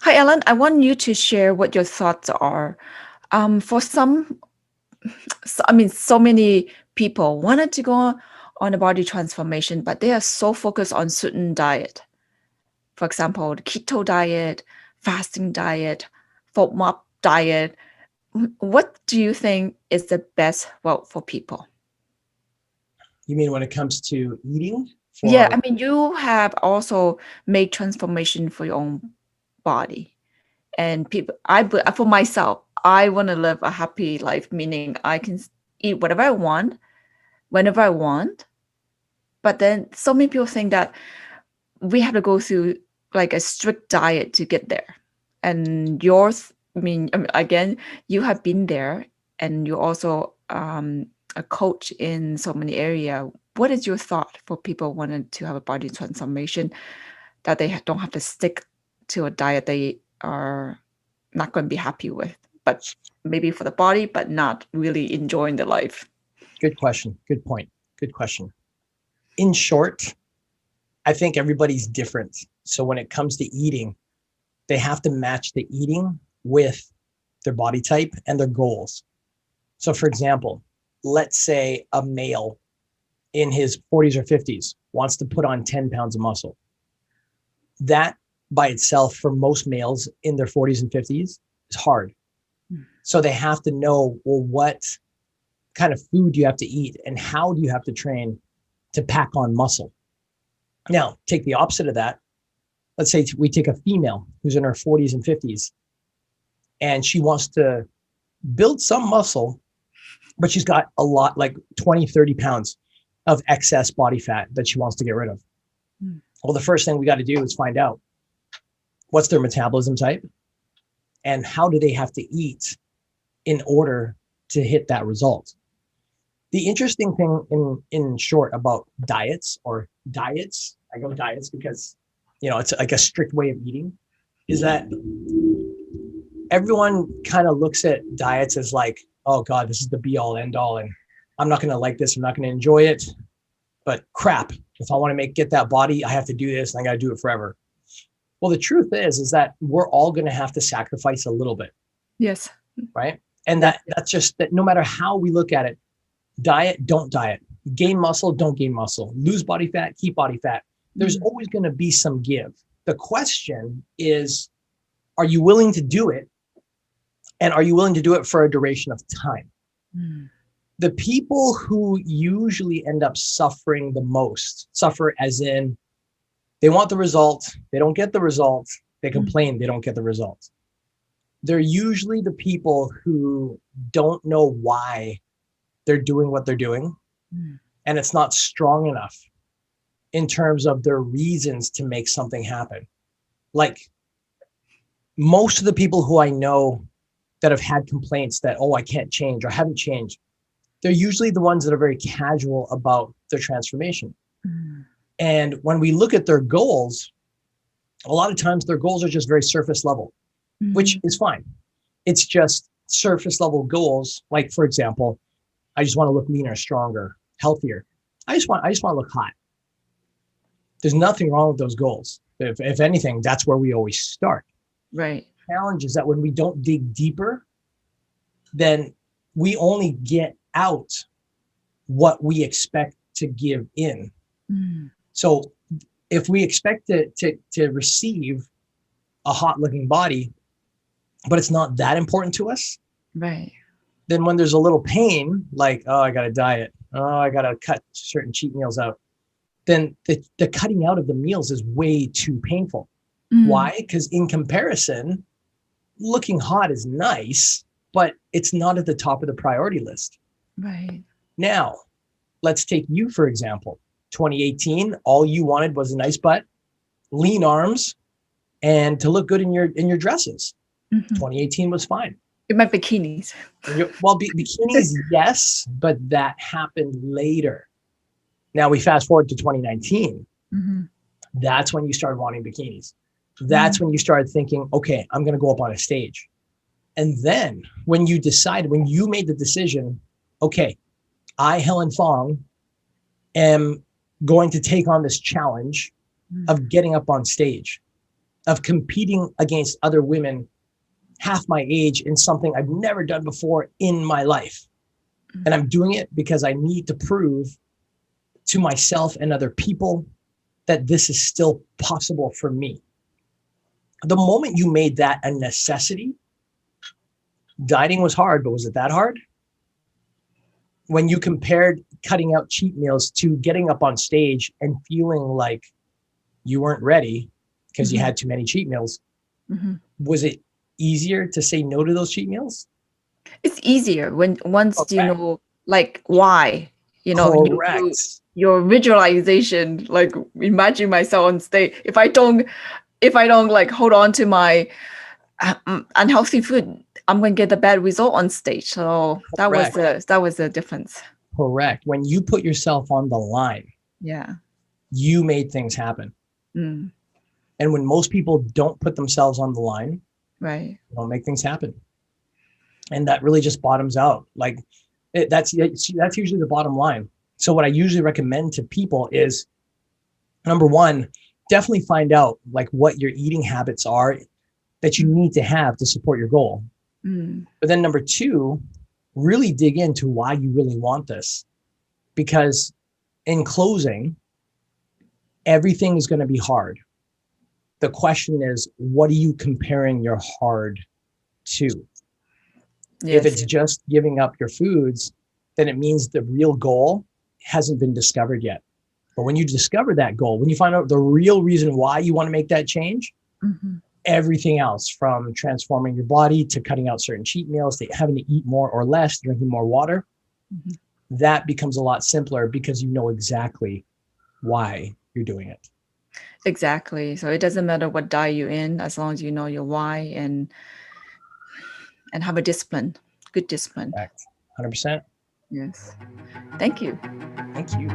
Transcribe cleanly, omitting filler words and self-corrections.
Hi, Ellen. I want you to share what your thoughts are. For some, so many people wanted to go on a body transformation, but they are so focused on certain diet. For example, the keto diet, fasting diet, FODMAP diet. What do you think is the best route for people? You mean when it comes to eating Yeah, for, I mean, you have also made transformation for your own body. And people, for myself, I want to live a happy life, meaning I can eat whatever I want, whenever I want. But then so many people think that we have to go through like a strict diet to get there. And yours, again, you have been there, and you're also a coach in so many area. What is your thought for people wanting to have a body transformation that they don't have to stick to a diet they are not going to be happy with, but maybe for the body, but not really enjoying the life? good question, good point, good question. In short, I think everybody's different. So when it comes to eating, they have to match the eating with their body type and their goals. So, for example, let's say a male in his 40s or 50s wants to put on 10 pounds of muscle. That by itself, for most males in their 40s and 50s, is hard. Mm. So they have to know, well, what kind of food do you have to eat and how do you have to train to pack on muscle? Now, take the opposite of that. Let's say we take a female who's in her 40s and 50s and she wants to build some muscle, but she's got a lot, like 20, 30 pounds of excess body fat that she wants to get rid of. Mm. Well, the first thing we got to do is find out what's their metabolism type and how do they have to eat in order to hit that result. The interesting thing in short about diets, I go diets because it's like a strict way of eating, is that everyone kind of looks at diets as like, oh God, this is the be all end all. And I'm not going to like this. I'm not going to enjoy it, but crap, if I want to get that body, I have to do this and I got to do it forever. Well, the truth is that we're all going to have to sacrifice a little bit. Yes. Right. And that's just that no matter how we look at it, diet, don't diet, gain muscle, don't gain muscle, lose body fat, keep body fat. There's Mm. always going to be some give. The question is, are you willing to do it? And are you willing to do it for a duration of time? Mm. The people who usually end up suffering the most suffer as in they want the result, they don't get the result, they Mm. complain they don't get the result. They're usually the people who don't know why they're doing what they're doing, Mm. and it's not strong enough in terms of their reasons to make something happen. Like most of the people who I know that have had complaints that, oh, I can't change or haven't changed, they're usually the ones that are very casual about their transformation. Mm. And when we look at their goals, a lot of times their goals are just very surface level, which Mm. is fine. It's just surface level goals. Like, for example, I just want to look leaner, stronger, healthier. I just want to look hot. There's nothing wrong with those goals. If anything, that's where we always start. Right. The challenge is that when we don't dig deeper, then we only get out what we expect to give in. Mm. So if we expect to receive a hot looking body, but it's not that important to us, Right. then when there's a little pain, like, oh, I got to diet, oh, I got to cut certain cheat meals out, then the cutting out of the meals is way too painful. Mm. Why? Because in comparison, looking hot is nice, but it's not at the top of the priority list. Right. Now, let's take you, for example. 2018, all you wanted was a nice butt, lean arms, and to look good in your dresses. Mm-hmm. 2018 was fine. In my bikinis. Well, bikinis, yes, but that happened later. Now we fast forward to 2019. Mm-hmm. That's when you started wanting bikinis. That's Mm. when you started thinking, okay, I'm going to go up on a stage. And then when you made the decision, okay, I, Helen Fong, am going to take on this challenge Mm. of getting up on stage. of competing against other women half my age in something I've never done before in my life. And I'm doing it because I need to prove to myself and other people that this is still possible for me. The moment you made that a necessity, dieting was hard, but was it that hard? When you compared cutting out cheat meals to getting up on stage and feeling like you weren't ready because you had too many cheat meals, was it easier to say no to those cheat meals? It's easier when once you Correct. know like why, Correct. your visualization, like imagine myself on stage. If I don't like hold on to my unhealthy food, I'm going to get the bad result on stage. So Correct. that was the difference. Correct. When you put yourself on the line, Yeah. you made things happen. Mm, And when most people don't put themselves on the line, right. they don't make things happen. And that really just bottoms out. Like that's usually the bottom line. So what I usually recommend to people is, number one, definitely find out like what your eating habits are that you need to have to support your goal. Mm, But then number two, really dig into why you really want this. Because in closing, everything is going to be hard. The question is, what are you comparing your hard to? If yes. it's just giving up your foods, then it means the real goal hasn't been discovered yet. But when you discover that goal, when you find out the real reason why you want to make that change, everything else from transforming your body to cutting out certain cheat meals to having to eat more or less, drinking more water, that becomes a lot simpler because you know exactly why you're doing it. Exactly. So it doesn't matter what diet you're in, as long as you know your why and have a discipline, good discipline. Correct. 100%. Yes. Thank you. Thank you.